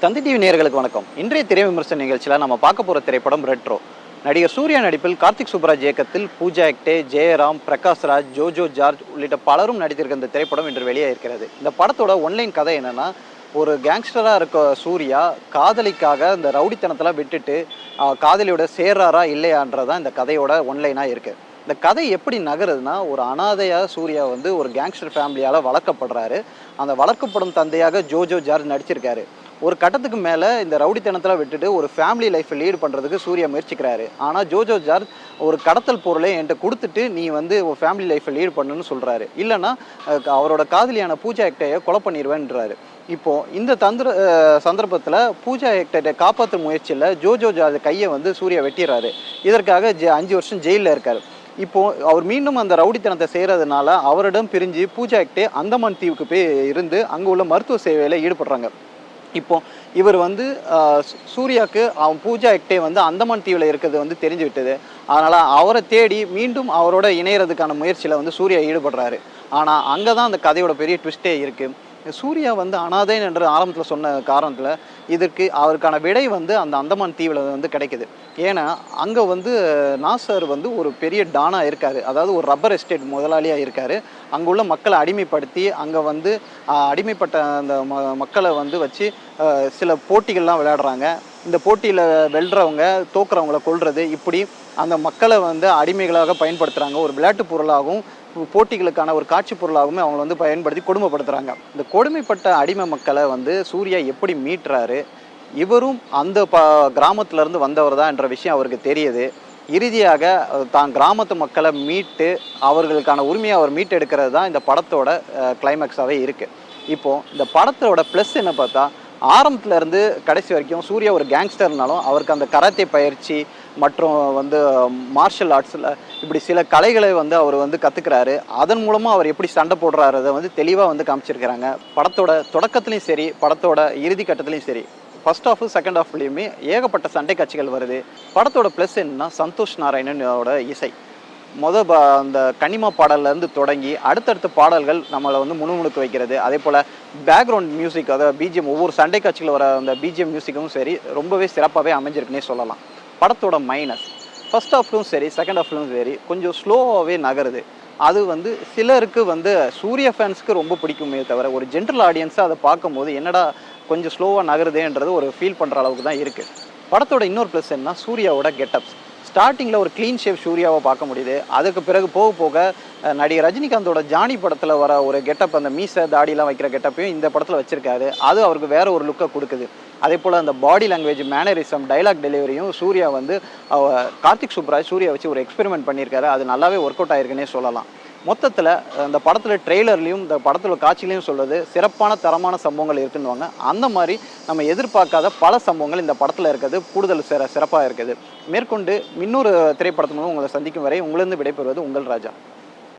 தந்தி TV நேயர்களுக்கு வணக்கம். இன்றைய திரை விமர்சன நிகழ்ச்சியில் நம்ம பார்க்க போகிற திரைப்படம் ரெட்ரோ. நடிகர் சூர்யா நடிப்பில் கார்த்திக் சுப்ராஜ் இயக்கத்தில் பூஜா ஹெக்டே, ஜெயராம், பிரகாஷ்ராஜ், ஜோஜோ ஜார்ஜ் உள்ளிட்ட பலரும் நடித்திருக்க இந்த திரைப்படம் இன்று வெளியாகிருக்கிறது. இந்த படத்தோட ஒன்லைன் கதை என்னன்னா, ஒரு கேங்ஸ்டராக இருக்க சூர்யா காதலிக்காக இந்த ரவுடித்தனத்தெல்லாம் விட்டுட்டு காதலியோட சேர்றாரா இல்லையான்றதான் இந்த கதையோட ஒன்லைனாக இருக்குது. இந்த கதை எப்படி நகருதுன்னா, ஒரு அனாதையாக சூர்யா வந்து ஒரு கேங்ஸ்டர் ஃபேமிலியால் வளர்க்கப்படுறாரு. அந்த வளர்க்கப்படும் தந்தையாக ஜோஜோ ஜார்ஜ் நடிச்சிருக்காரு. ஒரு கட்டத்துக்கு மேலே இந்த ரவுடித்தனத்தில் விட்டுட்டு ஒரு ஃபேமிலி லைஃப்பை லீடு பண்ணுறதுக்கு சூர்யா முயற்சிக்கிறாரு. ஆனால் ஜோஜோ ஜார்ஜ் ஒரு கடத்தல் பொருளை என்கிட்ட கொடுத்துட்டு நீ வந்து ஒரு ஃபேமிலி லைஃப்பை லீடு பண்ணுன்னு சொல்கிறாரு. இல்லைன்னா அவரோட காதலியான பூஜா ஹெக்டேயை கொலை பண்ணிடுவேன்றாரு. இப்போது இந்த சந்தர்ப்பத்தில் பூஜா ஹெக்டேயை காப்பாற்றும் முயற்சியில் ஜோஜோ ஜார்ஜ் கையை வந்து சூர்யா வெட்டிடுறாரு. இதற்காக 5 வருஷம் ஜெயிலில் இருக்கார். இப்போது அவர் மீண்டும் அந்த ரவுடித்தனத்தை செய்கிறதுனால அவரிடம் பிரிஞ்சு பூஜா ஹெக்டே அந்தமான் தீவுக்கு போய் இருந்து அங்கே உள்ள மருத்துவ சேவையில் ஈடுபடுறாங்க. இப்போ இவர் வந்து சூர்யாவுக்கு அவன் பூஜா ஹெக்டே வந்து அந்தமான் தீவில் இருக்கிறது வந்து தெரிஞ்சு விட்டது. அதனால் அவரை தேடி மீண்டும் அவரோட இணையறதுக்கான முயற்சியில் வந்து சூர்யா ஈடுபடுறாரு. ஆனால் அங்கே தான் அந்த கதையோட பெரிய ட்விஸ்டே இருக்குது. சூர்யா வந்து அனாதைன் என்று ஆரம்பத்தில் சொன்ன காரணத்தில் இதற்கு அவருக்கான விடை வந்து அந்த அந்தமான் தீவில் வந்து கிடைக்குது. ஏன்னா அங்கே வந்து நாசர் வந்து ஒரு பெரிய டானாக இருக்கார். அதாவது ஒரு ரப்பர் எஸ்டேட் முதலாளியாக இருக்கார். அங்கே உள்ள மக்களை அடிமைப்படுத்தி அங்கே வந்து அடிமைப்பட்ட அந்த மக்களை வந்து வச்சு சில போட்டிகள்லாம் விளையாடுறாங்க. இந்த போட்டியில் வெல்றவங்க தோக்குறவங்கள கொல்றது, இப்படி அந்த மக்களை வந்து அடிமைகளாக பயன்படுத்துகிறாங்க. ஒரு விளையாட்டு பொருளாகவும் போட்டிகளுக்கான ஒரு காட்சி பொருளாகவும் அவங்க வந்து பயன்படுத்தி கொடுமைப்படுத்துகிறாங்க. இந்த கொடுமைப்பட்ட அடிமை மக்களை வந்து சூர்யா எப்படி மீட்டுறாரு, இவரும் அந்த கிராமத்திலேருந்து வந்தவர் தான் என்ற விஷயம் அவருக்கு தெரியுது. இறுதியாக தான் கிராமத்து மக்களை மீட்டு அவர்களுக்கான உரிமையை அவர் மீட்டெடுக்கிறது தான் இந்த படத்தோட கிளைமேக்ஸாகவே இருக்குது. இப்போது இந்த படத்தோட ப்ளஸ் என்ன பார்த்தா, ஆரம்பத்துலேருந்து கடைசி வரைக்கும் சூர்யா ஒரு கேங்ஸ்டர்னாலும் அவருக்கு அந்த கராத்தே பயிற்சி மற்றும் வந்து மார்ஷல் ஆர்ட்ஸில் இப்படி சில கலைகளை வந்து அவர் வந்து கற்றுக்கிறாரு. அதன் மூலமாக அவர் எப்படி சண்டை போடுறாரதை வந்து தெளிவாக வந்து காமிச்சிருக்கிறாங்க. படத்தோட தொடக்கத்துலேயும் சரி, படத்தோட இறுதி கட்டத்துலேயும் சரி, ஃபர்ஸ்ட் ஹாஃபு செகண்ட் ஹாஃப்லேயுமே ஏகப்பட்ட சண்டை காட்சிகள் வருது. படத்தோட ப்ளஸ் என்னன்னா, சந்தோஷ் நாராயணனோட இசை. அந்த கனிமா பாடல்லேருந்து தொடங்கி அடுத்தடுத்த பாடல்கள் நம்மளை வந்து முணுமுணுக்க வைக்கிறது. அதே போல் பேக்ரவுண்ட் மியூசிக், அதாவது பிஜிஎம், ஒவ்வொரு சண்டை காட்சியில் வர அந்த பிஜிஎம் மியூசிக்கும் சரி ரொம்பவே சிறப்பாகவே அமைஞ்சிருக்குன்னே சொல்லலாம். படத்தோட மைனஸ், ஃபர்ஸ்ட் ஹாஃப்லும் சரி செகண்ட் ஹாஃப்லும் சரி கொஞ்சம் ஸ்லோவாகவே நகருது. அது வந்து சிலருக்கு வந்து சூர்யா ஃபேன்ஸுக்கு ரொம்ப பிடிக்குமே தவிர ஒரு ஜென்ரல் ஆடியன்ஸாக அதை பார்க்கும்போது என்னடா கொஞ்சம் ஸ்லோவாக நகருதேன்றது ஒரு ஃபீல் பண்ணுற அளவுக்கு தான் இருக்குது. படத்தோட இன்னொரு ப்ளஸ் என்ன, சூர்யாவோட கெட்டப்ஸ். ஸ்டார்டிங்கில் ஒரு க்ளீன் ஷேவ் சூர்யாவை பார்க்க முடியுது. அதுக்கு பிறகு போக போக நடிகர் ரஜினிகாந்தோட ஜானி படத்தில் வர ஒரு கெட்டப், அந்த மீசை தாடிலாம் வைக்கிற கெட்டப்பையும் இந்த படத்தில் வச்சுருக்காரு. அது அவருக்கு வேற ஒரு லுக்கை கொடுக்குது. அதே போல் அந்த பாடி லாங்குவேஜ், மேனரிசம், டைலாக் டெலிவரியும் சூர்யா வந்து கார்த்திக் சுப்ராஜ் சூர்யா வச்சு ஒரு எக்ஸ்பெரிமெண்ட் பண்ணியிருக்காரு. அது நல்லாவே ஒர்க் அவுட் ஆகிருக்குன்னே சொல்லலாம். மொத்தத்தில் அந்த படத்தில் ட்ரெய்லர்லையும் இந்த படத்தில் காட்சிலையும் சொல்வது சிறப்பான தரமான சம்பவங்கள் இருக்குன்னுவாங்க. அந்த மாதிரி நம்ம எதிர்பார்க்காத பல சம்பவங்கள் இந்த படத்தில் இருக்கிறது கூடுதல் சிறப்பாக இருக்குது. மேற்கொண்டு இன்னொரு திரைப்படத்தின் மூலம் உங்களை சந்திக்கும் வரை உங்களிருந்து விடைபெறுவது உங்கள் ராஜா.